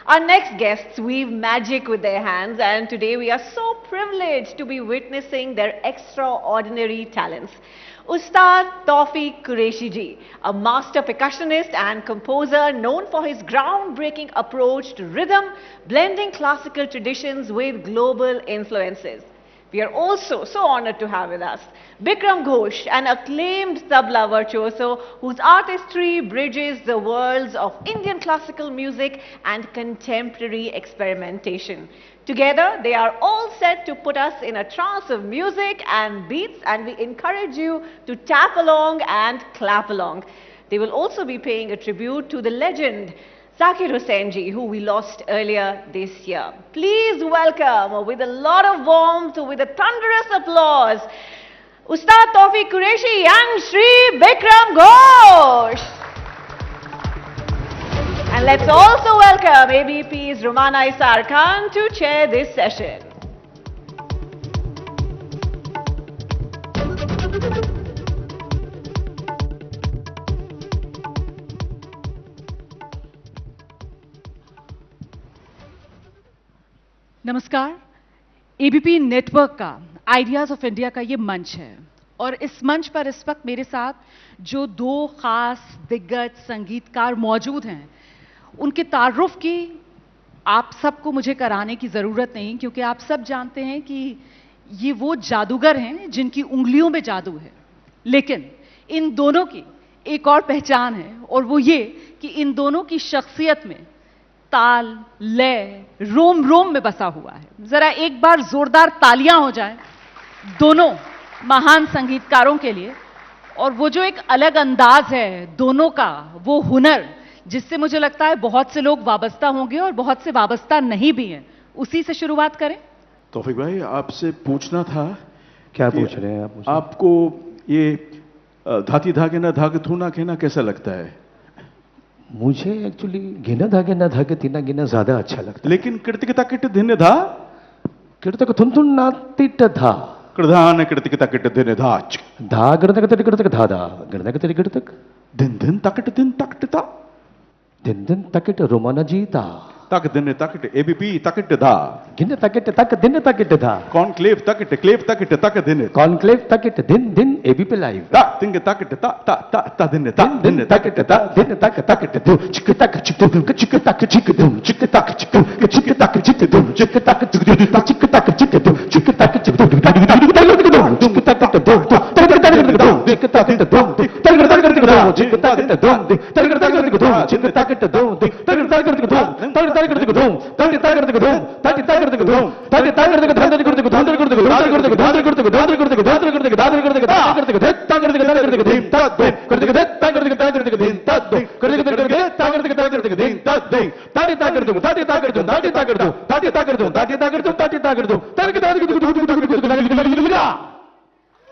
Our next guests weave magic with their hands, and today we are so privileged to be witnessing their extraordinary talents. Ustad Tawfiq Qureshi ji, a master percussionist and composer known for his groundbreaking approach to rhythm, blending classical traditions with global influences. We are also so honored to have with us Bikram Ghosh, an acclaimed tabla virtuoso whose artistry bridges the worlds of Indian classical music and contemporary experimentation. Together, they are all set to put us in a trance of music and beats, and we encourage you to tap along and clap along. They will also be paying a tribute to the legend Zakir Hussain ji, who we lost earlier this year. Please welcome, with a lot of warmth, with a thunderous applause, Ustad Tawfiq Qureshi and Shri Bikram Ghosh. And let's also welcome ABP's Rumana Isar Khan to chair this session. नमस्कार। ABP network का ideas of India का ये मंच है और इस मंच पर इस वक्त मेरे साथ जो दो खास दिग्गज संगीतकार मौजूद हैं, उनके तारुफ की आप सबको मुझे कराने की ज़रूरत नहीं, क्योंकि आप सब जानते हैं कि ये वो जादूगर हैं जिनकी उंगलियों में जादू है। लेकिन इन दोनों की एक और पहचान है, और वो ये कि इन दोनों की शख्सियत में ताल, लय, रोम रोम में बसा हुआ है। जरा एक बार जोरदार तालियां हो जाएं दोनों महान संगीतकारों के लिए। और वो जो एक अलग अंदाज है दोनों का, वो हुनर जिससे मुझे लगता है बहुत से लोग वाबस्ता होंगे और बहुत से वाबस्ता नहीं भी हैं, उसी से शुरुआत करें। तौफीक भाई, आपसे पूछना था। क्या पूछ रहे हैं आप मुझसे? आपको ये धाती धागे ना धागे थू ना कहना कैसा लगता है? मुझे एक्चुअली गिना धागे ना धागे तीना गिना ज्यादा अच्छा लगता है। लेकिन कृतिकता किट धिन्य धा किड़तक थुन ना तिट था कृधान कृतिकता किट धिन्य धाच धा गिड़तक तिट गिड़तक धा धा गिड़तक तिट गिड़तक दिन दिन तकट दिन तकटता दिन दिन तकिट रोमाना जीता तक दिन तकट एबीपी तकट धा गिन तकिट तक दिन तकिट था कॉन्क्लेव तकट क्लेव तकट तक दिन कॉन्क्लेव तकिट दिन दिन एबीपी लाइव ता तिंग तकट ता ता ता ता दिन ता दिन तकिट ता दिन तक तकिट दु चिक तक चिक दु चिक तक चिक दु चिक तक चिक दु चिक तक चिक दु चिक तक चिक दु चिक तक चिक दु चिक तक चिक दु चिक तक दु चिक तक दु चिक तक दु चिक तक दु चिक तक दु चिक तक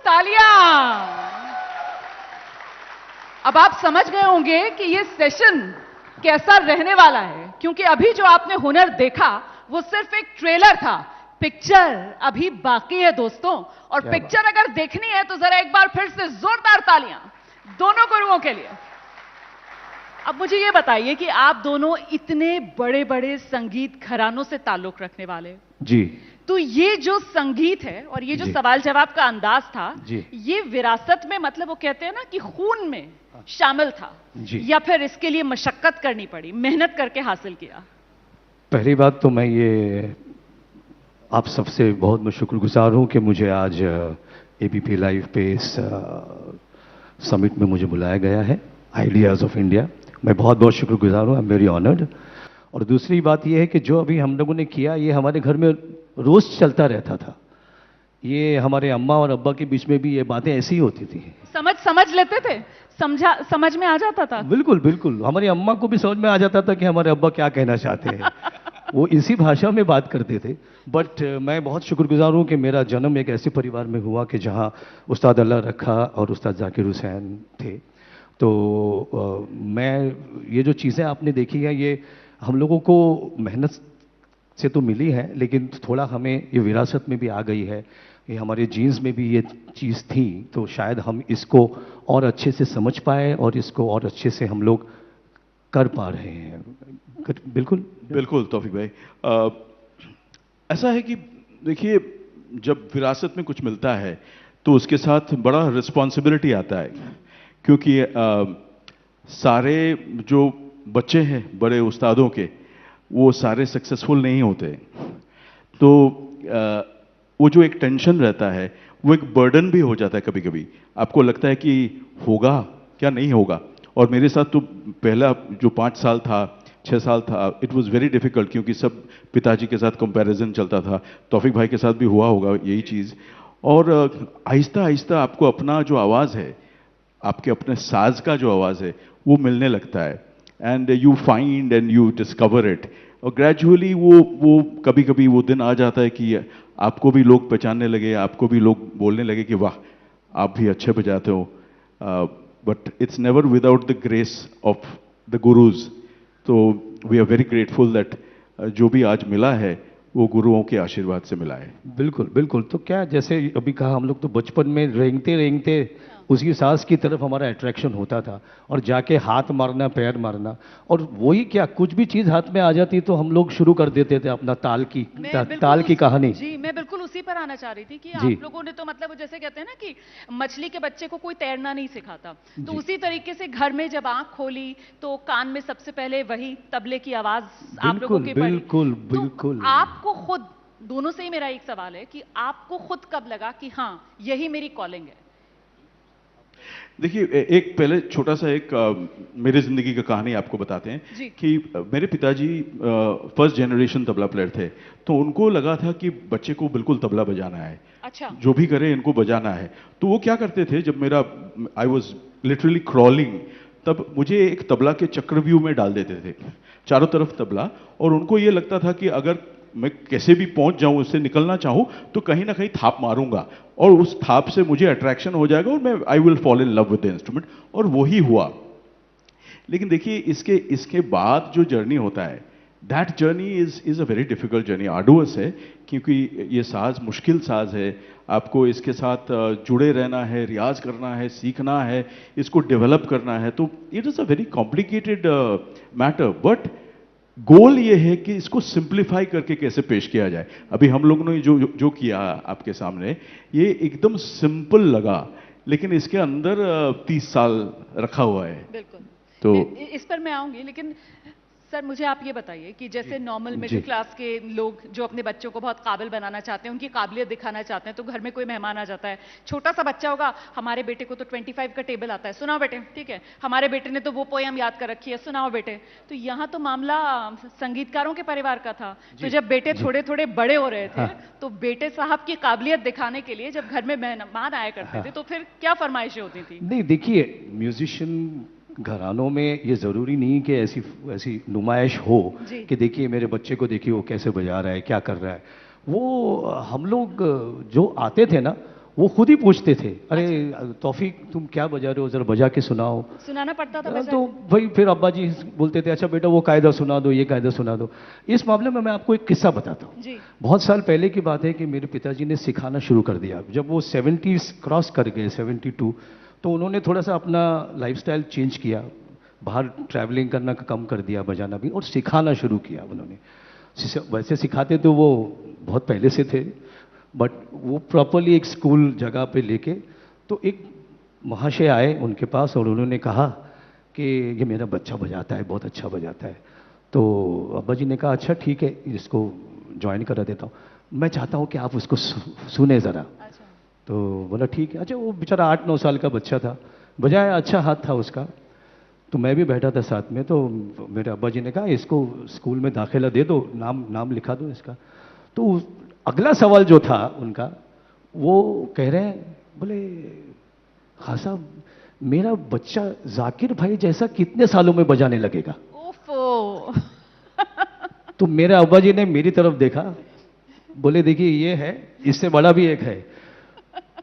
तालियां। अब आप समझ गए होंगे कि ये सेशन कैसा रहने वाला है, क्योंकि अभी जो आपने हुनर देखा वो सिर्फ एक ट्रेलर था। पिक्चर अभी बाकी है दोस्तों, और पिक्चर अगर देखनी है तो जरा एक बार फिर से जोरदार तालियां दोनों गुरुओं के लिए। अब मुझे ये बताइए कि आप दोनों इतने बड़े बड़े संगीत घरानों से ताल्लुक रखने वाले जी, तो ये जो संगीत है और ये जो सवाल जवाब का अंदाज था, ये विरासत में, मतलब वो कहते हैं ना कि खून में शामिल था, या फिर इसके लिए मशक्कत करनी पड़ी, मेहनत करके हासिल किया? पहली बात तो मैं ये आप सबसे बहुत मैं शुक्रगुजार हूं कि मुझे आज एबीपी लाइव पे इस समिट में मुझे बुलाया गया है, आइडियाज ऑफ इंडिया। मैं बहुत बहुत शुक्रगुजार हूं, आई एम वेरी ऑनर्ड। और दूसरी बात ये है कि जो अभी हम लोगों ने किया, ये हमारे घर में रोज चलता रहता था। ये हमारे अम्मा और अब्बा के बीच में भी ये बातें ऐसी ही होती थी। समझ लेते थे, समझ में आ जाता था। बिल्कुल बिल्कुल, हमारी अम्मा को भी समझ में आ जाता था कि हमारे अब्बा क्या कहना चाहते हैं। वो इसी भाषा में बात करते थे। बट मैं बहुत शुक्रगुजार हूँ कि मेरा जन्म एक ऐसे परिवार में हुआ कि जहाँ उस्ताद अल्लाह रखा और उस्ताद जाकिर हुसैन थे। तो मैं ये जो चीज़ें आपने देखी हैं, ये हम लोगों को मेहनत से तो मिली है, लेकिन थोड़ा हमें ये विरासत में भी आ गई है, ये हमारे जीन्स में भी ये चीज़ थी। तो शायद हम इसको और अच्छे से समझ पाए और इसको और अच्छे से हम लोग कर पा रहे हैं। बिल्कुल बिल्कुल तौफीक भाई, ऐसा है कि देखिए, जब विरासत में कुछ मिलता है तो उसके साथ बड़ा रिस्पॉन्सिबिलिटी आता है, क्योंकि सारे जो बच्चे हैं बड़े उस्तादों के, वो सारे सक्सेसफुल नहीं होते। तो वो जो एक टेंशन रहता है, वो एक बर्डन भी हो जाता है। कभी कभी आपको लगता है कि होगा क्या नहीं होगा। और मेरे साथ तो पहला जो 5 साल था, 6 साल था, इट वाज वेरी डिफिकल्ट, क्योंकि सब पिताजी के साथ कंपैरिजन चलता था। तौफीक भाई के साथ भी हुआ होगा यही चीज़। और आहिस्ता आहिस्ता आपको अपना जो आवाज़ है, आपके अपने साज का जो आवाज़ है, वो मिलने लगता है। And you find and you discover it. और ग्रेजुअली वो कभी कभी वो दिन आ जाता है कि आपको भी लोग पहचानने लगे, आपको भी लोग बोलने लगे कि वाह, आप भी अच्छे बजाते हो। But it's never without the grace of the gurus. तो we are very grateful that जो भी आज मिला है वो गुरुओं के आशीर्वाद से मिला है। बिल्कुल बिल्कुल। तो क्या, जैसे अभी कहा, हम लोग तो बचपन में रेंगते रेंगते उसकी सांस की तरफ हमारा अट्रैक्शन होता था, और जाके हाथ मारना, पैर मारना, और वही क्या, कुछ भी चीज़ हाथ में आ जाती तो हम लोग शुरू कर देते थे अपना ताल की कहानी। जी, मैं बिल्कुल उसी पर आना चाह रही थी कि जी। आप लोगों ने तो मतलब जैसे कहते हैं ना कि मछली के बच्चे को कोई तैरना नहीं सिखाता, तो उसी तरीके से घर में जब आंख खोली तो कान में सबसे पहले वही तबले की आवाज आप लोगों की पड़ी। बिल्कुल तो बिल्कुल। आपको खुद, दोनों से ही मेरा एक सवाल है कि आपको खुद कब लगा कि हाँ यही मेरी कॉलिंग है? देखिए, एक पहले छोटा सा एक मेरे जिंदगी का कहानी आपको बताते हैं कि मेरे पिताजी फर्स्ट जनरेशन तबला प्लेयर थे। तो उनको लगा था कि बच्चे को बिल्कुल तबला बजाना है। अच्छा। जो भी करे इनको बजाना है। तो वो क्या करते थे, जब मेरा आई वॉज लिटरली क्रॉलिंग, तब मुझे एक तबला के चक्रव्यूह में डाल देते थे, चारों तरफ तबला। और उनको ये लगता था कि अगर मैं कैसे भी पहुंच जाऊं, उससे निकलना चाहूं, तो कहीं ना कहीं थाप मारूंगा और उस थाप से मुझे अट्रैक्शन हो जाएगा और मैं I will fall in love with the instrument. और वही हुआ। लेकिन देखिए, इसके बाद जो जर्नी होता है, that journey is a very difficult journey, arduous है, क्योंकि ये साज मुश्किल साज है। आपको इसके साथ जुड़े रहना है, रियाज करना है, सीखना है, इसको डेवलप करना है। तो it is a very complicated matter. But गोल ये है कि इसको सिंप्लीफाई करके कैसे पेश किया जाए। अभी हम लोगों ने जो किया आपके सामने, ये एकदम सिंपल लगा, लेकिन इसके अंदर 30 साल रखा हुआ है। बिल्कुल। तो इस पर मैं आऊंगी, लेकिन सर मुझे आप ये बताइए कि जैसे नॉर्मल मिडिल क्लास के लोग जो अपने बच्चों को बहुत काबिल बनाना चाहते हैं, उनकी काबिलियत दिखाना चाहते हैं, तो घर में कोई मेहमान आ जाता है, छोटा सा बच्चा होगा, हमारे बेटे को तो 25 का टेबल आता है, सुनाओ बेटे, ठीक है, हमारे बेटे ने तो वो पोयम याद कर रखी है, सुनाओ बेटे। तो यहाँ तो मामला संगीतकारों के परिवार का था। तो जब बेटे थोड़े थोड़े बड़े हो रहे थे, तो बेटे साहब की काबिलियत दिखाने के लिए जब घर में मेहमान आया करते थे, तो फिर क्या फरमाइशें होती थी? नहीं, देखिए, म्यूजिशियन घरानों में ये ज़रूरी नहीं कि ऐसी नुमाइश हो कि देखिए मेरे बच्चे को, देखिए वो कैसे बजा रहा है, क्या कर रहा है। वो हम लोग जो आते थे ना, वो खुद ही पूछते थे, अरे तौफीक तुम क्या बजा रहे हो, जरा बजा के सुनाओ। सुनाना पड़ता था। तो भाई फिर अब्बा जी बोलते थे, अच्छा बेटा वो कायदा सुना दो, ये कायदा सुना दो। इस मामले में मैं आपको एक किस्सा बताता हूँ। बहुत साल पहले की बात है कि मेरे पिताजी ने सिखाना शुरू कर दिया। जब वो 70s क्रॉस कर गए, 72, तो उन्होंने थोड़ा सा अपना लाइफस्टाइल चेंज किया, बाहर ट्रैवलिंग करना कम कर दिया, बजाना भी, और सिखाना शुरू किया उन्होंने। वैसे सिखाते तो वो बहुत पहले से थे, बट वो प्रॉपरली एक स्कूल जगह पे लेके, तो एक महाशय आए उनके पास और उन्होंने कहा कि ये मेरा बच्चा बजाता है, बहुत अच्छा बजाता है। तो अब्बा जी ने कहा, अच्छा ठीक है, इसको ज्वाइन करा देता हूँ, मैं चाहता हूँ कि आप उसको सुने ज़रा। तो बोला ठीक है। अच्छा, वो बेचारा 8-9 साल का बच्चा था, बजाया, अच्छा हाथ था उसका। तो मैं भी बैठा था साथ में, तो मेरे अब्बा जी ने कहा इसको स्कूल में दाखिला दे दो, नाम लिखा दो इसका। तो अगला सवाल जो था उनका, वो कह रहे हैं, बोले हाँ साहब, मेरा बच्चा जाकिर भाई जैसा कितने सालों में बजाने लगेगा? ओफो। तो मेरे अब्बा जी ने मेरी तरफ देखा, बोले देखिए ये है, इससे बड़ा भी एक है,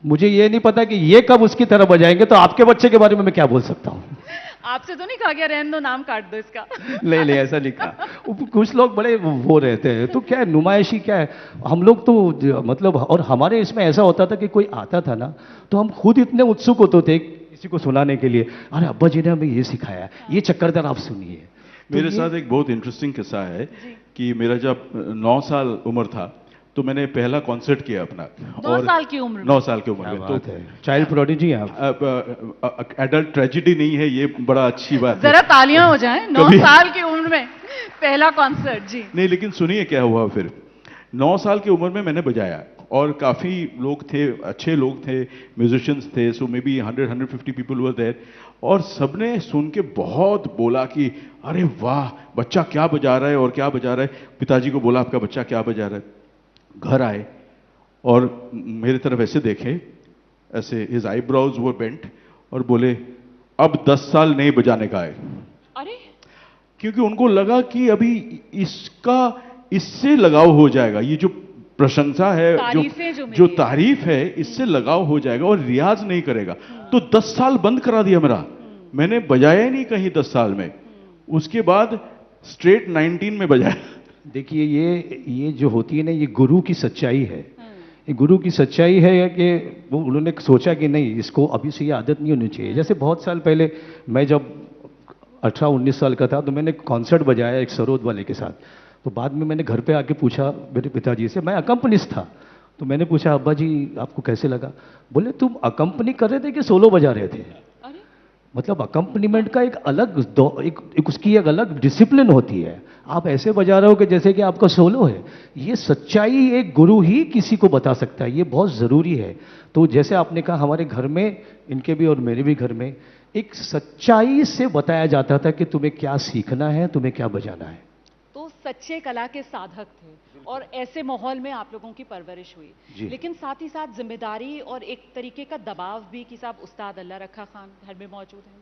मुझे ये नहीं पता कि ये कब उसकी तरह बजाएंगे, तो आपके बच्चे के बारे में मैं क्या बोल सकता हूँ। आपसे तो नहीं कहा गया रहने दो, नाम काट दो इसका? नहीं, ऐसा नहीं कहा। कुछ लोग बड़े वो रहते हैं, तो क्या है, नुमाइशी क्या है, हम लोग तो मतलब, और हमारे इसमें ऐसा होता था कि कोई आता था ना, तो हम खुद इतने उत्सुक होते थे किसी को सुनाने के लिए, अरे अब्बा जी ने हमें ये सिखाया, ये चक्करदार आप सुनिए। मेरे साथ एक बहुत इंटरेस्टिंग किस्सा है कि मेरा जब 9 साल उम्र था तो मैंने पहला कॉन्सर्ट किया अपना। 9 साल की उम्र में? 9 साल की उम्र में। तो चाइल्ड प्रोडिजी आप। एडल्ट ट्रेजिडी नहीं है ये, बड़ा अच्छी बात है। जरा तालियां हो जाएं। 9 साल की उम्र में पहला कॉन्सर्ट। जी नहीं, लेकिन सुनिए क्या हुआ फिर। 9 साल की उम्र में मैंने बजाया और काफ़ी लोग थे, अच्छे लोग थे, म्यूजिशियंस थे, so maybe 100-150 people were there. और सबने सुन के बहुत बोला कि अरे वाह, बच्चा क्या बजा रहा है और क्या बजा रहा है। पिताजी को बोला आपका बच्चा क्या बजा रहा है। घर आए और मेरी तरफ ऐसे देखे, ऐसे हिज आईब्रोज वर बेंट, और बोले अब 10 साल नहीं बजाने का है। अरे, क्योंकि उनको लगा कि अभी इससे लगाव हो जाएगा, ये जो प्रशंसा है, जो तारीफ है, इससे लगाव हो जाएगा और रियाज नहीं करेगा। तो 10 साल बंद करा दिया मेरा, मैंने बजाया ही नहीं कहीं 10 साल में। उसके बाद स्ट्रेट 19 में बजाया। देखिए ये जो होती है ना, ये गुरु की सच्चाई है। ये गुरु की सच्चाई है कि वो उन्होंने सोचा कि नहीं, इसको अभी से ये आदत नहीं होनी चाहिए। जैसे बहुत साल पहले मैं जब 18-19 साल का था तो मैंने कॉन्सर्ट बजाया एक सरोद वाले के साथ। तो बाद में मैंने घर पे आके पूछा मेरे पिताजी से, मैं अकम्पनिस्ट था, तो मैंने पूछा अब्बा जी आपको कैसे लगा। बोले तुम अकम्पनी कर रहे थे कि सोलो बजा रहे थे। मतलब अकम्पनीमेंट का एक अलग एक उसकी एक अलग डिसिप्लिन होती है। आप ऐसे बजा रहे हो कि जैसे कि आपका सोलो है। ये सच्चाई एक गुरु ही किसी को बता सकता है, ये बहुत ज़रूरी है। तो जैसे आपने कहा, हमारे घर में, इनके भी और मेरे भी घर में, एक सच्चाई से बताया जाता था कि तुम्हें क्या सीखना है, तुम्हें क्या बजाना है। तो सच्चे कला के साधक थे और ऐसे माहौल में आप लोगों की परवरिश हुई। लेकिन साथ ही साथ जिम्मेदारी और एक तरीके का दबाव भी कि साहब उस्ताद अल्लाह रखा खान घर में मौजूद हैं,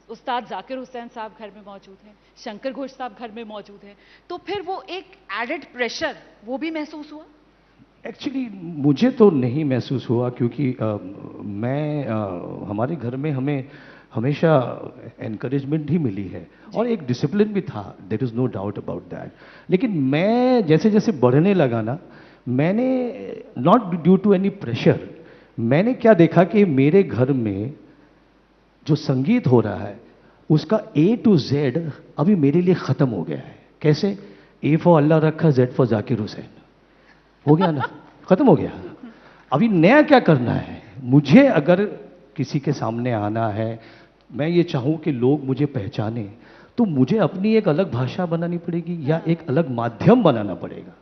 उस्ताद जाकिर हुसैन साहब घर में मौजूद हैं, शंकर घोष साहब घर में मौजूद हैं। तो फिर वो एक एडेड प्रेशर वो भी महसूस हुआ? एक्चुअली मुझे तो नहीं महसूस हुआ, क्योंकि हमारे घर में हमें हमेशा एनकरेजमेंट ही मिली है और एक डिसिप्लिन भी था, there is no doubt about that. लेकिन मैं जैसे जैसे बढ़ने लगा ना, मैंने not due to any pressure, मैंने क्या देखा कि मेरे घर में जो संगीत हो रहा है उसका A to Z अभी मेरे लिए ख़त्म हो गया है। कैसे? A फॉर अल्लाह रखा, Z फॉर जाकिर हुसैन, हो गया ना, ख़त्म हो गया। अभी नया क्या करना है मुझे? अगर किसी के सामने आना है, मैं ये चाहूँ कि लोग मुझे पहचाने, तो मुझे अपनी एक अलग भाषा बनानी पड़ेगी या एक अलग माध्यम बनाना पड़ेगा।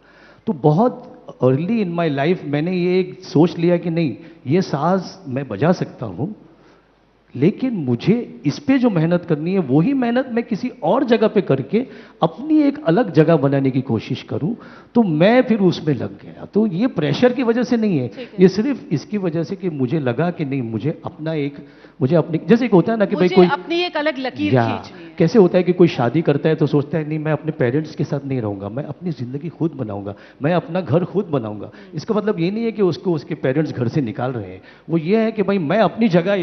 तो बहुत अर्ली इन माय लाइफ मैंने ये एक सोच लिया कि नहीं, ये साज मैं बजा सकता हूँ, लेकिन मुझे इस पे जो मेहनत करनी है वही मेहनत मैं किसी और जगह पे करके अपनी एक अलग जगह बनाने की कोशिश करूं। तो मैं फिर उसमें लग गया। तो ये प्रेशर की वजह से नहीं है, ये सिर्फ इसकी वजह से कि मुझे लगा कि नहीं, मुझे अपनी जैसे एक होता है ना कि भाई कोई अपनी एक अलग लकीर खींचनी है। कैसे होता है कि कोई शादी करता है तो सोचता है नहीं, मैं अपने पेरेंट्स के साथ नहीं रहूंगा, मैं अपनी जिंदगी खुद बनाऊंगा, मैं अपना घर खुद बनाऊंगा। इसका मतलब ये नहीं है कि उसको उसके पेरेंट्स घर से निकाल रहे हैं, वो ये है कि भाई मैं अपनी जगह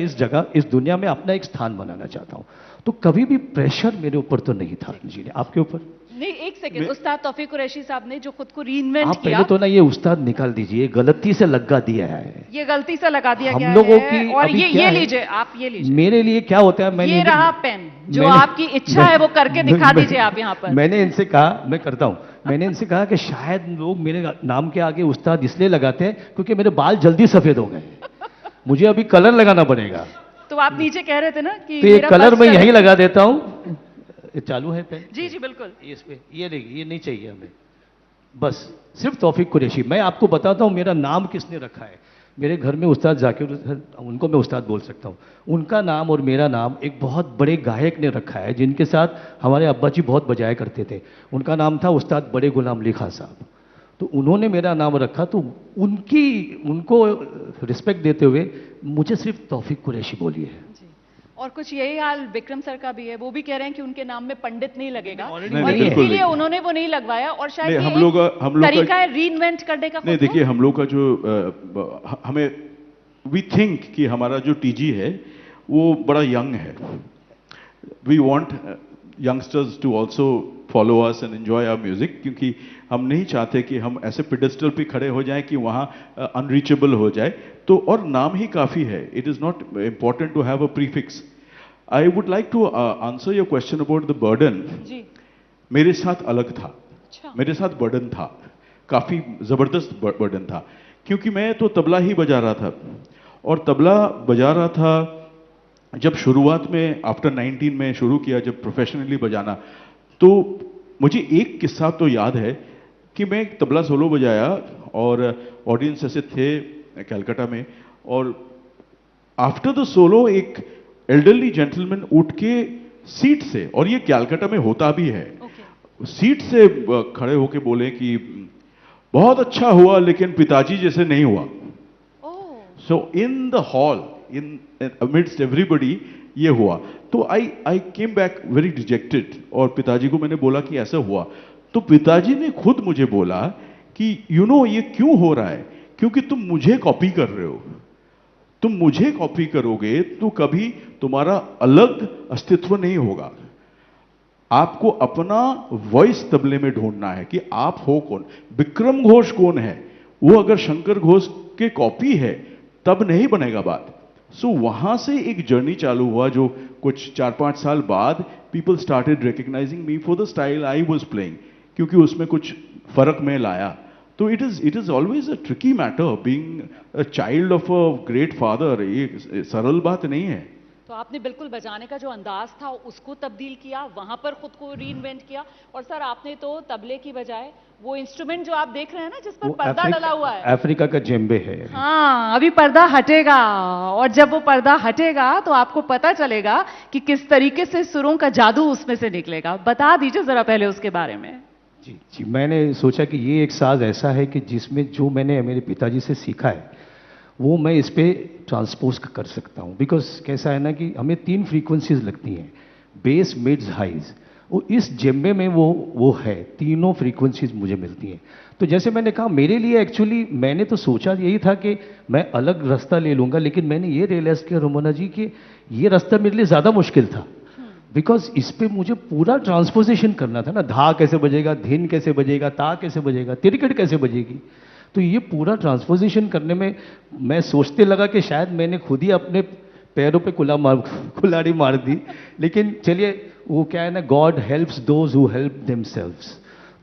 इस दुनिया में अपना एक स्थान बनाना चाहता हूं। तो कभी भी प्रेशर मेरे ऊपर तो नहीं था। जी आपके ऊपर? नहीं, एक सेकंड, उस्ताद तौफीक कुरैशी साहब ने जो खुद को रीइन्वेंट किया, किया, पहले तो ना ये उस्ताद निकाल दीजिए, गलती से लगा दिया है, ये गलती से लगा दिया गया हम लोगों है। की। और ये लीजिए, आप ये लीजिए, मेरे लिए क्या होता है, ये रहा पेन, जो आपकी इच्छा है वो करके दिखा दीजिए आप यहाँ पर। मैंने इनसे कहा, मैं करता हूँ, मैंने इनसे कहा कि शायद लोग मेरे नाम के आगे उस्ताद इसलिए लगाते हैं क्योंकि मेरे बाल जल्दी सफेद हो गए, मुझे अभी कलर लगाना पड़ेगा। तो आप नीचे कह रहे थे ना कि तो ये कलर मैं यहीं लगा देता हूँ। ये चालू है पेन? जी जी बिल्कुल। इस पे ये नहीं चाहिए हमें, बस सिर्फ तौफीक कुरैशी। मैं आपको बताता हूँ मेरा नाम किसने रखा है। मेरे घर में उस्ताद जाकिर, उनको मैं उस्ताद बोल सकता हूँ, उनका नाम और मेरा नाम एक बहुत बड़े गायक ने रखा है जिनके साथ हमारे अब्बा जी बहुत बजाया करते थे। उनका नाम था उस्ताद बड़े गुलाम अली खान साहब। तो उन्होंने मेरा नाम रखा, तो उनको रिस्पेक्ट देते हुए मुझे सिर्फ तौफीक कुरैशी बोलिए। और कुछ यही हाल विक्रम सर का भी है, वो भी कह रहे हैं कि उनके नाम में पंडित नहीं लगेगा और नहीं, इसीलिए उन्होंने वो नहीं लगवाया। और शायद हम लोग तरीका है रीइन्वेंट करने का। नहीं, देखिए हम लोग का जो हमें वी थिंक कि हमारा जो टीजी है वो बड़ा यंग है। We want youngsters to also follow us and enjoy our music, क्योंकि हम नहीं चाहते कि हम ऐसे पेडेस्टल पे खड़े हो जाएं कि वहाँ अनरीचेबल हो जाए। तो और नाम ही काफ़ी है, it is not important to have a prefix. I would like to answer your question about the burden. जी. मेरे साथ अलग था. अच्छा. मेरे साथ बर्डन था, काफी जबरदस्त बर्डन था, क्योंकि मैं तो तबला ही बजा रहा था. और तबला बजा रहा था जब शुरुआत में आफ्टर 19 में शुरू किया, जब प्रोफेशनली बजाना, तो मुझे एक किस्सा तो याद है कि मैं एक तबला सोलो बजाया और ऑडियंस ऐसे थे कलकत्ता में, और आफ्टर द सोलो एक एल्डरली जेंटलमैन उठ के सीट से, और ये कलकत्ता में होता भी है, सीट से खड़े होके बोले कि बहुत अच्छा हुआ लेकिन पिताजी जैसे नहीं हुआ. So in the hall, in amidst everybody ये हुआ. तो I came back very dejected, और पिताजी को मैंने बोला कि ऐसा हुआ. तो पिताजी ने खुद मुझे बोला कि यू नो ये क्यों हो रहा है, क्योंकि तुम मुझे कॉपी कर रहे हो. तुम मुझे कॉपी करोगे तो कभी तुम्हारा अलग अस्तित्व नहीं होगा. आपको अपना वॉइस तबले में ढूंढना है कि आप हो कौन. विक्रम घोष कौन है, वो अगर शंकर घोष के कॉपी है तब नहीं बनेगा बात. सो वहां से एक जर्नी चालू हुआ, जो कुछ 4-5 साल बाद people started recognising me for the style I was playing, क्योंकि उसमें कुछ फर्क मैं लाया. तो it is always a tricky matter being a child of a great father. ये सरल बात नहीं है. तो आपने बिल्कुल बजाने का जो अंदाज था उसको तब्दील किया, वहां पर खुद को रीइन्वेंट किया. और सर आपने तो तबले की बजाय वो इंस्ट्रूमेंट जो आप देख रहे हैं ना, जिस पर पर्दा डला हुआ है, अफ्रीका का जेम्बे है. हाँ, अभी पर्दा हटेगा, और जब वो पर्दा हटेगा तो आपको पता चलेगा कि किस तरीके से सुरों का जादू उसमें से निकलेगा. बता दीजिए जरा पहले उसके बारे में. जी जी, मैंने सोचा कि ये एक साज ऐसा है कि जिसमें जो मैंने मेरे पिताजी से सीखा है वो मैं इस पे ट्रांसपोज कर सकता हूँ. बिकॉज कैसा है ना कि हमें 3 फ्रीक्वेंसीज लगती हैं, बेस, मिड्स, हाइज. वो इस जेम्बे में वो है, तीनों फ्रीक्वेंसीज मुझे मिलती हैं. तो जैसे मैंने कहा, मेरे लिए एक्चुअली मैंने तो सोचा यही था कि मैं अलग रास्ता ले लूँगा, लेकिन मैंने ये रियलाइज किया रोमाना जी कि ये रास्ता मेरे लिए ज़्यादा मुश्किल था. बिकॉज इस पे मुझे पूरा ट्रांसपोजिशन करना था ना. धा कैसे बजेगा, धिन कैसे बजेगा, ता कैसे बजेगा, तिरकट कैसे बजेगी. तो ये पूरा ट्रांसपोजिशन करने में मैं सोचते लगा कि शायद मैंने खुद ही अपने पैरों पे कुल्हाड़ी मार दी. लेकिन चलिए, वो क्या है ना, God helps those who help themselves.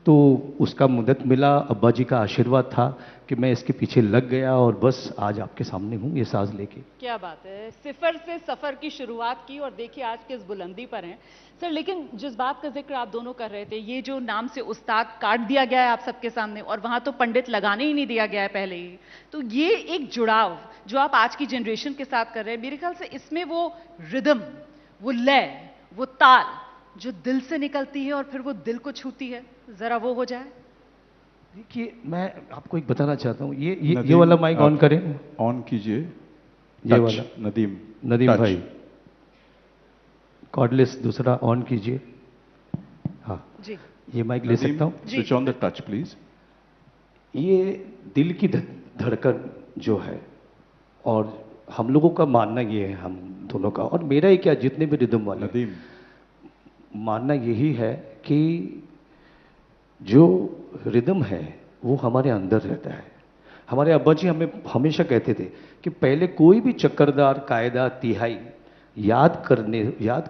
तो उसका मदद मिला, अब्बा जी का आशीर्वाद था कि मैं इसके पीछे लग गया, और बस आज आपके सामने हूँ ये साज लेके. क्या बात है, सिफर से सफर की शुरुआत की और देखिए आज किस बुलंदी पर हैं सर. लेकिन जिस बात का जिक्र आप दोनों कर रहे थे, ये जो नाम से उस्ताद काट दिया गया है आप सबके सामने, और वहां तो पंडित लगाने ही नहीं दिया गया है पहले ही, तो ये एक जुड़ाव जो आप आज की जनरेशन के साथ कर रहे हैं, मेरे ख्याल से इसमें वो रिदम, वो लय, वो ताल जो दिल से निकलती है और फिर वो दिल को छूती है, जरा वो हो जाए. देखिए, मैं आपको एक बताना चाहता हूँ, ये वाला माइक ऑन करें. ऑन कीजिए. ये वाला. नदीम touch. भाई, कॉर्डलेस दूसरा ऑन कीजिए. हाँ जी, ये माइक ले सकता हूँ. Switch on the touch please. ये दिल की धड़कन जो है, और हम लोगों का मानना ये है, हम दोनों का और मेरा ही क्या, जितने भी रिदम वाले नदीम, मानना यही है कि जो रिदम है वो हमारे अंदर रहता है. हमारे अब्बा जी हमें हमेशा कहते थे कि पहले कोई भी चक्करदार, कायदा, तिहाई याद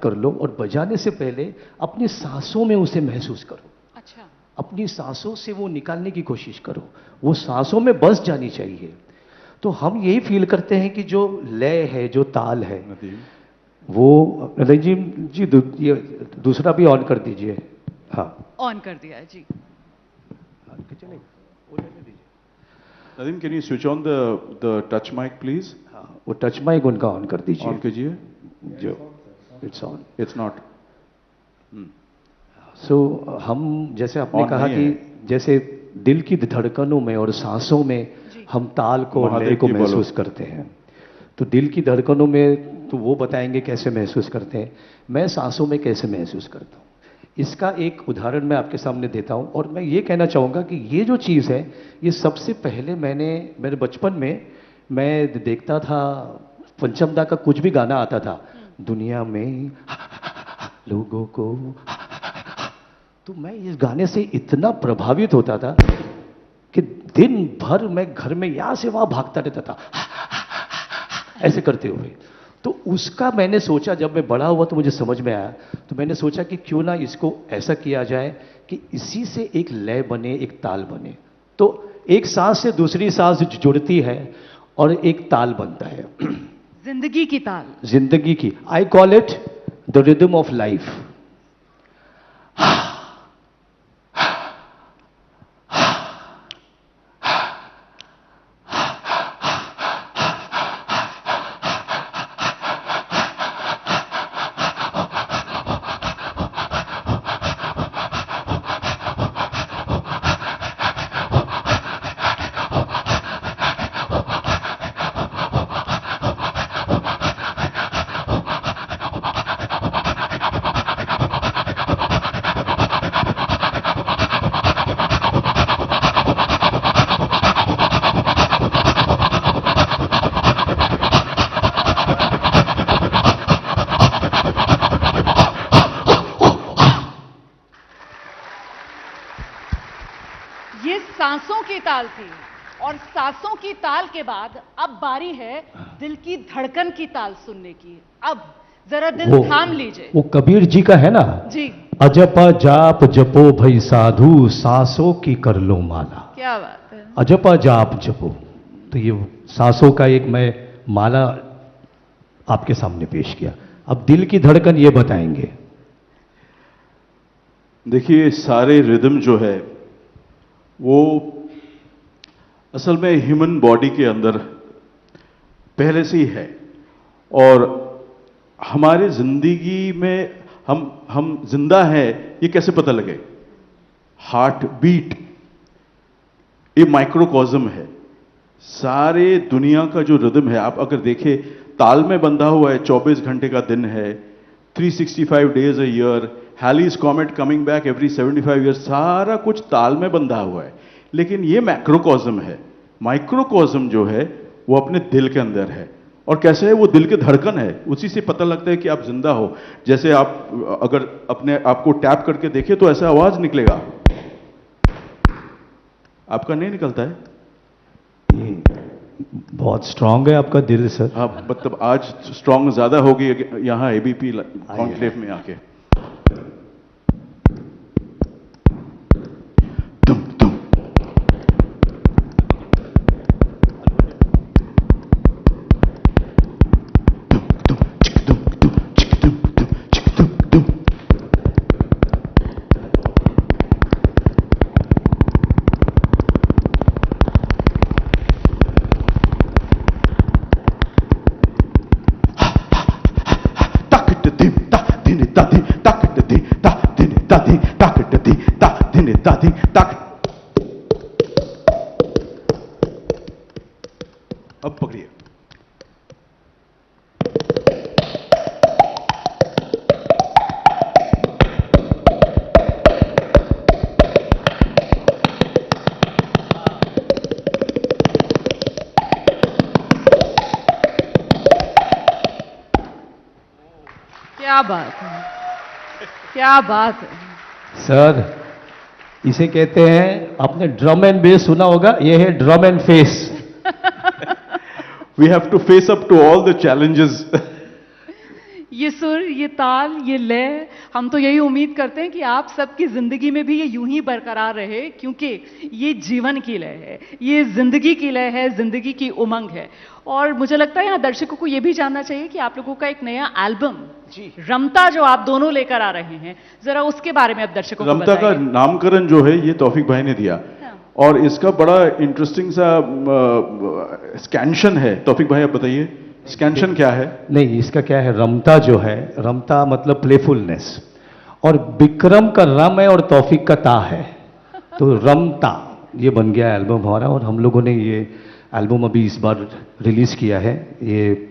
कर लो, और बजाने से पहले अपनी सांसों में उसे महसूस करो. अच्छा. अपनी सांसों से वो निकालने की कोशिश करो, वो सांसों में बस जानी चाहिए. तो हम यही फील करते हैं कि जो लय है, जो ताल है, नदीम, वो नदीम जी ये दूसरा भी ऑन कर दीजिए. हाँ, ऑन कर दिया है जी. Nadeem, can you switch on the touch mic please. हाँ, वो टच माइक उनका ऑन कर दीजिए. ऑन कीजिए. जो it's on. It's not. So हम जैसे आपने On कहा नहीं कि है. जैसे दिल की धड़कनों में और सांसों में हम ताल को, महादेव लय को की बोलो. महसूस करते हैं. तो दिल की धड़कनों में तो वो बताएंगे कैसे महसूस करते हैं, मैं सांसों में कैसे महसूस करता हूँ. इसका एक उदाहरण मैं आपके सामने देता हूँ. और मैं ये कहना चाहूँगा कि ये जो चीज़ है, ये सबसे पहले मेरे बचपन में मैं देखता था, पंचमदा का कुछ भी गाना आता था, दुनिया में लोगों को, तो मैं इस गाने से इतना प्रभावित होता था कि दिन भर मैं घर में यहाँ से वहाँ भागता रहता था ऐसे करते हुए. तो उसका मैंने सोचा, जब मैं बड़ा हुआ तो मुझे समझ में आया, तो मैंने सोचा कि क्यों ना इसको ऐसा किया जाए कि इसी से एक लय बने, एक ताल बने। तो एक सांस से दूसरी सांस जुड़ती है और एक ताल बनता है। जिंदगी की ताल। जिंदगी की, I call it the rhythm of life. ये सांसों की ताल थी और सांसों की ताल के बाद अब बारी है दिल की धड़कन की ताल सुनने की। अब जरा दिल थाम लीजिए। वो कबीर जी का है ना, जी, अजपा जाप जपो भई साधु, सांसों की कर लो माला। क्या बात है। अजपा जाप जपो, तो ये सांसों का एक मैं माला आपके सामने पेश किया। अब दिल की धड़कन ये बताएंगे। देखिए, सारे रिदम जो है वो असल में ह्यूमन बॉडी के अंदर पहले से ही है, और हमारे जिंदगी में हम जिंदा हैं ये कैसे पता लगे? हार्ट बीट, ये माइक्रोकॉज्म है। सारे दुनिया का जो रिदम है, आप अगर देखें, ताल में बंधा हुआ है। 24 घंटे का दिन है, 365 days a year, Halley's comet coming back every 75 years, सारा कुछ ताल में बंधा हुआ है। लेकिन ये मैक्रोकॉज्म है। माइक्रोकॉज्म जो है वो अपने दिल के अंदर है। और कैसे है? वो दिल के धड़कन है, उसी से पता लगता है कि आप जिंदा हो। जैसे आप अगर अपने आप को टैप करके देखें तो ऐसा आवाज निकलेगा, आपका नहीं निकलता है। बहुत स्ट्रांग है आपका दिल सर। हाँ, मतलब आज स्ट्रांग ज्यादा होगी यहाँ एबीपी कॉन्क्लेव में आके। अब पकड़िए। क्या बात है, क्या बात है सर। इसे कहते हैं, आपने ड्रम एंड बेस सुना होगा, ये है drum and face. We have to face up to all the challenges. ये सुर, ये ताल, ये लय, हम तो यही उम्मीद करते हैं कि आप सबकी जिंदगी में भी ये यूं ही बरकरार रहे, क्योंकि ये जीवन की लय है, ये जिंदगी की लय है, जिंदगी की उमंग है। और मुझे लगता है यहाँ दर्शकों को ये भी जानना चाहिए कि आप लोगों का एक नया एल्बम रमता जो आप दोनों लेकर आ रहे हैं, जरा उसके बारे में आप दर्शकों को रमता का नामकरण जो है ये तौफीक भाई ने दिया। और इसका बड़ा इंटरेस्टिंग सा स्कैंशन है। तौफीक भाई आप बताइए, स्कैंशन क्या है? नहीं, इसका क्या है, रमता जो है, रमता मतलब प्लेफुलनेस, और विक्रम का रम है और तौफीक का ता है, तो रमता ये बन गया एल्बम हमारा। और हम लोगों ने ये एल्बम अभी इस बार रिलीज किया है। ये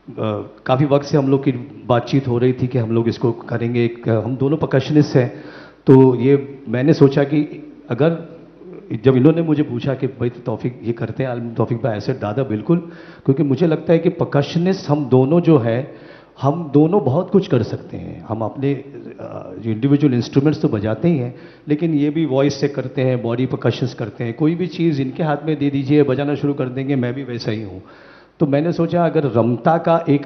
काफ़ी वक्त से हम लोग की बातचीत हो रही थी कि हम लोग इसको करेंगे। एक हम दोनों परकशनिस्ट हैं, तो ये मैंने सोचा कि अगर जब इन्होंने मुझे पूछा कि भाई तौफीक ये करते हैं एल्बम, तौफीक भाई ऐसे दादा बिल्कुल, क्योंकि मुझे लगता है कि परकशनिस्ट हम दोनों जो है, हम दोनों बहुत कुछ कर सकते हैं। हम अपने जो इंडिविजुअल इंस्ट्रूमेंट्स तो बजाते ही हैं, लेकिन ये भी वॉइस से करते हैं, बॉडी परकशंस करते हैं। कोई भी चीज़ इनके हाथ में दे दीजिए, बजाना शुरू कर देंगे, मैं भी वैसा ही हूँ। तो मैंने सोचा अगर रमता का एक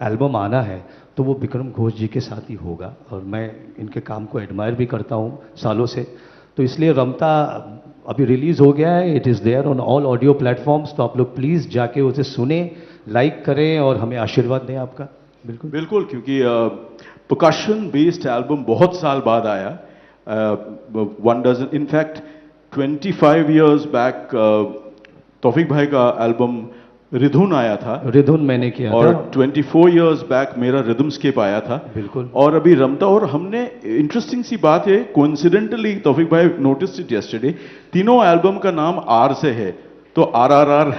एल्बम आना है तो वो विक्रम घोष जी के साथ ही होगा, और मैं इनके काम को एडमायर भी करता हूँ सालों से। तो इसलिए रमता अभी रिलीज हो गया है, it is there on all audio platforms, तो आप लोग प्लीज़ जाके उसे सुने, लाइक करें और हमें आशीर्वाद दें आपका। बिल्कुल बिल्कुल, क्योंकि परकशन बेस्ड एल्बम बहुत साल बाद आया। वन डजन इनफैक्ट 25 इयर्स बैक तौफीक भाई का एल्बम रिधुन आया था, रिधुन मैंने किया और था। 24 इयर्स बैक मेरा रिदमस्केप आया था। बिल्कुल। और अभी रमता, और हमने इंटरेस्टिंग सी बात है, कोइंसिडेंटली तौफीक भाई नोटिस इट यस्टरडे, तीनों एल्बम का नाम आर से है, तो RRR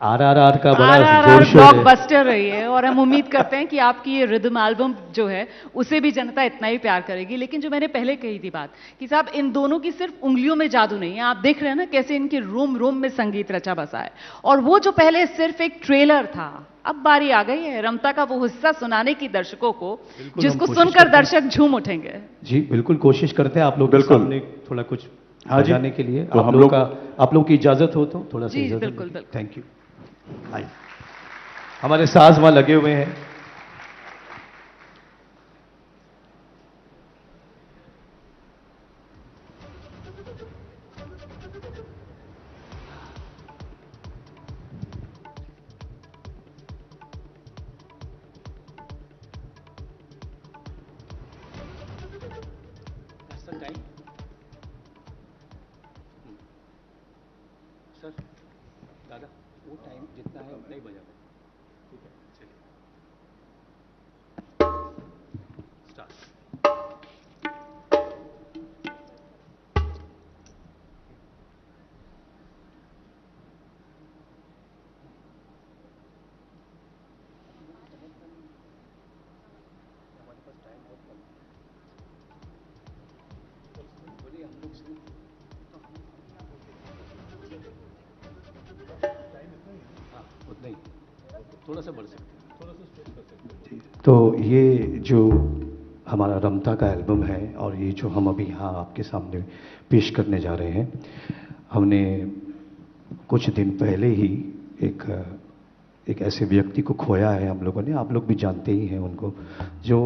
RRR का बड़ा RRR जोर शोर है। ब्लॉकबस्टर रही है, और हम उम्मीद करते हैं कि आपकी ये रिदम एल्बम जो है उसे भी जनता इतना ही प्यार करेगी। लेकिन जो मैंने पहले कही थी बात कि साहब इन दोनों की सिर्फ उंगलियों में जादू नहीं है, आप देख रहे हैं ना कैसे इनके रोम रोम में संगीत रचा बसा है। और वो जो पहले सिर्फ एक ट्रेलर था, अब बारी आ गई है रमता का वो हिस्सा सुनाने की दर्शकों को जिसको कोशिश सुनकर करते हैं। दर्शक झूम उठेंगे। जी बिल्कुल, कोशिश करते हैं आप लोग के बिल्कुल। सामने थोड़ा कुछ हाँ जी। बजाने के लिए। तो आप हम लोग लोग- का, आप लोग की इजाजत हो तो थोड़ा सा जी, इजाजत। बिल्कुल, बिल्कुल। Thank you. आइए, हमारे साज वहां लगे हुए हैं। सर दादा वो टाइम जितना है उतना ही बजा दें। ठीक है, चलिए स्टार्ट। हमारे पास टाइम बहुत कम है। बोलिए हम लोग शुरू तो हम हाँ उतना ही, थोड़ा सा बढ़ सकते हैं, थोड़ा सा स्ट्रेच कर सकते हैं। तो ये जो हमारा रमता का एल्बम है और ये जो हम अभी यहाँ आपके सामने पेश करने जा रहे हैं, हमने कुछ दिन पहले ही एक ऐसे व्यक्ति को खोया है हम लोगों ने, आप लोग भी जानते ही हैं उनको, जो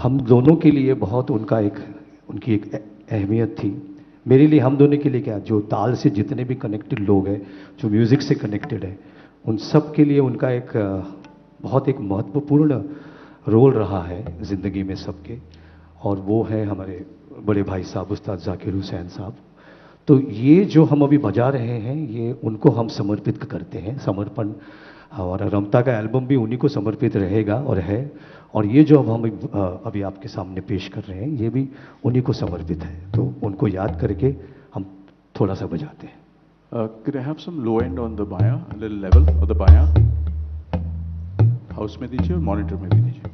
हम दोनों के लिए बहुत उनकी एक अहमियत थी। मेरे लिए, हम दोनों के लिए क्या, जो ताल से जितने भी कनेक्टेड लोग हैं, जो म्यूज़िक से कनेक्टेड है, उन सब के लिए उनका बहुत एक महत्वपूर्ण रोल रहा है ज़िंदगी में सबके, और वो है हमारे बड़े भाई साहब उस्ताद जाकिर हुसैन साहब। तो ये जो हम अभी बजा रहे हैं ये उनको हम समर्पित करते हैं, समर्पण। हमारा रमता का एल्बम भी उन्हीं को समर्पित रहेगा और है, और ये जो अब हम अभी आपके सामने पेश कर रहे हैं ये भी उन्हीं को समर्पित है। तो उनको याद करके हम थोड़ा सा बजाते हैं। Could I have some low end on the baya, a little level of the baya? House में दीजिए और मॉनिटर में भी दीजिए,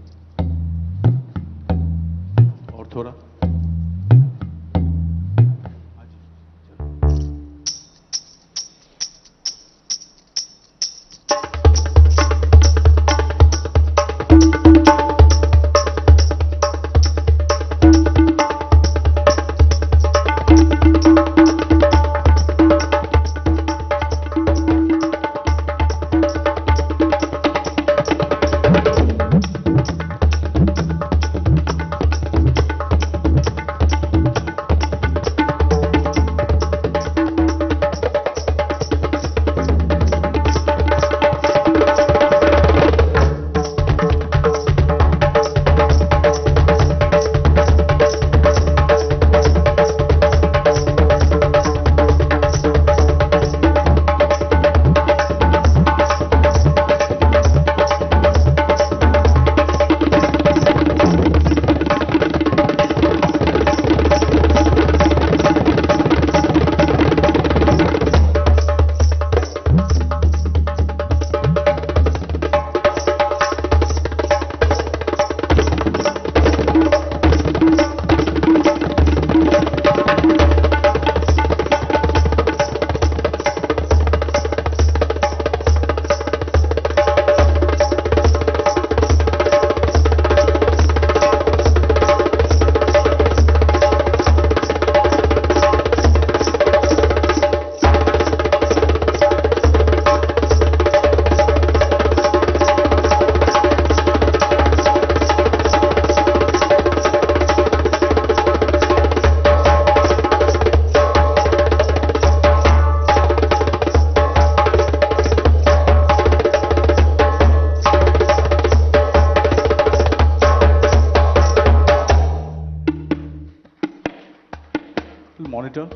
और थोड़ा। Monitor.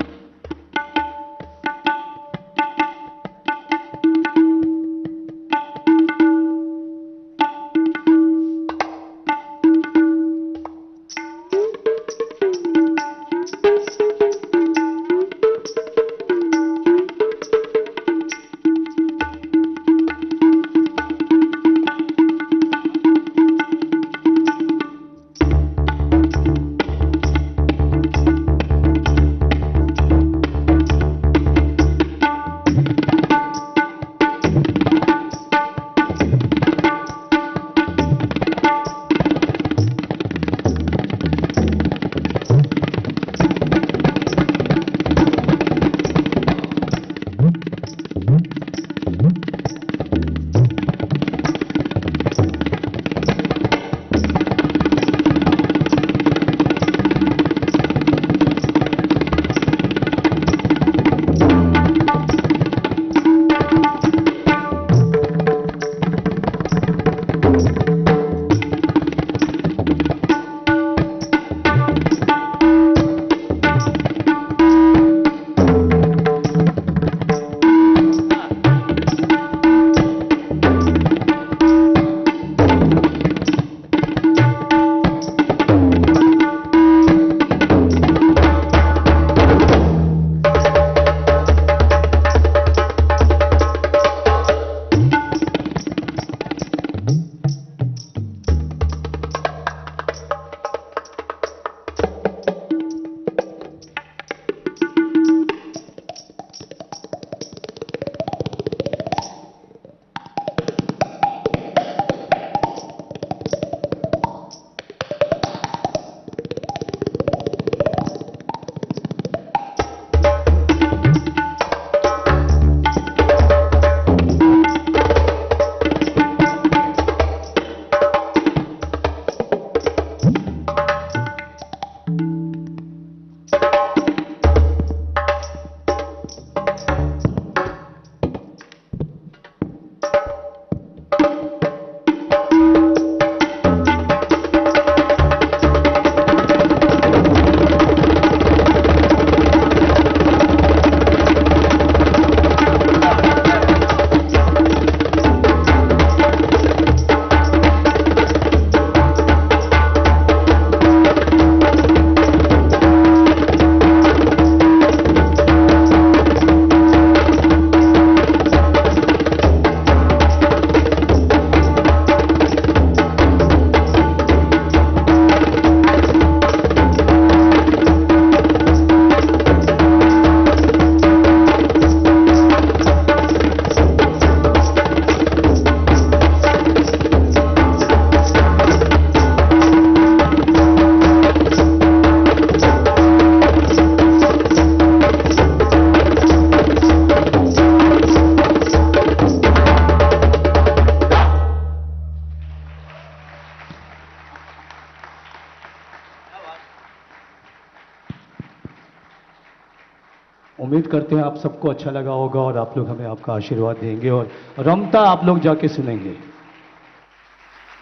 उम्मीद करते हैं आप सबको अच्छा लगा होगा और आप लोग हमें आपका आशीर्वाद देंगे और रमता आप लोग जाके सुनेंगे।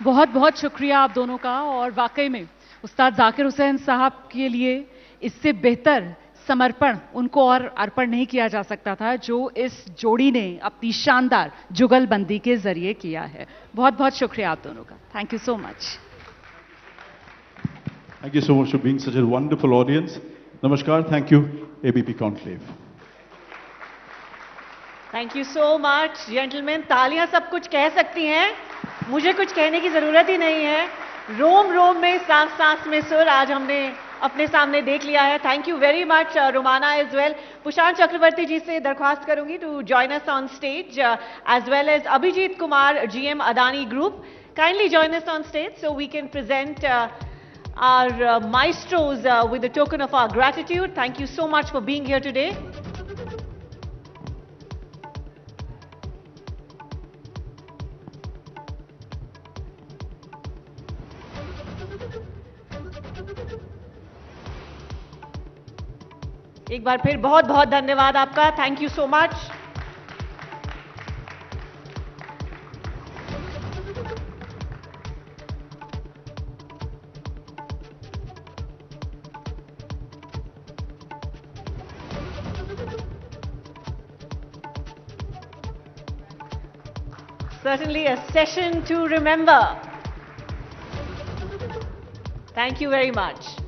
बहुत बहुत शुक्रिया आप दोनों का। और वाकई में उस्ताद जाकिर हुसैन साहब के लिए इससे बेहतर समर्पण उनको और अर्पण नहीं किया जा सकता था जो इस जोड़ी ने अपनी शानदार जुगलबंदी के जरिए किया है। बहुत बहुत शुक्रिया आप दोनों का। Thank you so much. Thank you so much for being such a wonderful audience. Namaskar. Thank you, ABP Conclave. Thank you so much gentleman. तालियां सब कुछ कह सकती हैं, मुझे कुछ कहने की जरूरत ही नहीं है। रोम रोम में सांस सांस में सुर आज हमने अपने सामने देख लिया है। Thank you very much Romana as well. Pushan Chakraborty ji से दरख्वास्त करूंगी to join us on stage as well as Abhijit Kumar GM Adani group. Kindly join us on stage so we can present our maestros with a token of our gratitude. Thank you so much for being here today. एक बार फिर बहुत बहुत धन्यवाद आपका। Thank you so much. Certainly a session to remember. Thank you very much.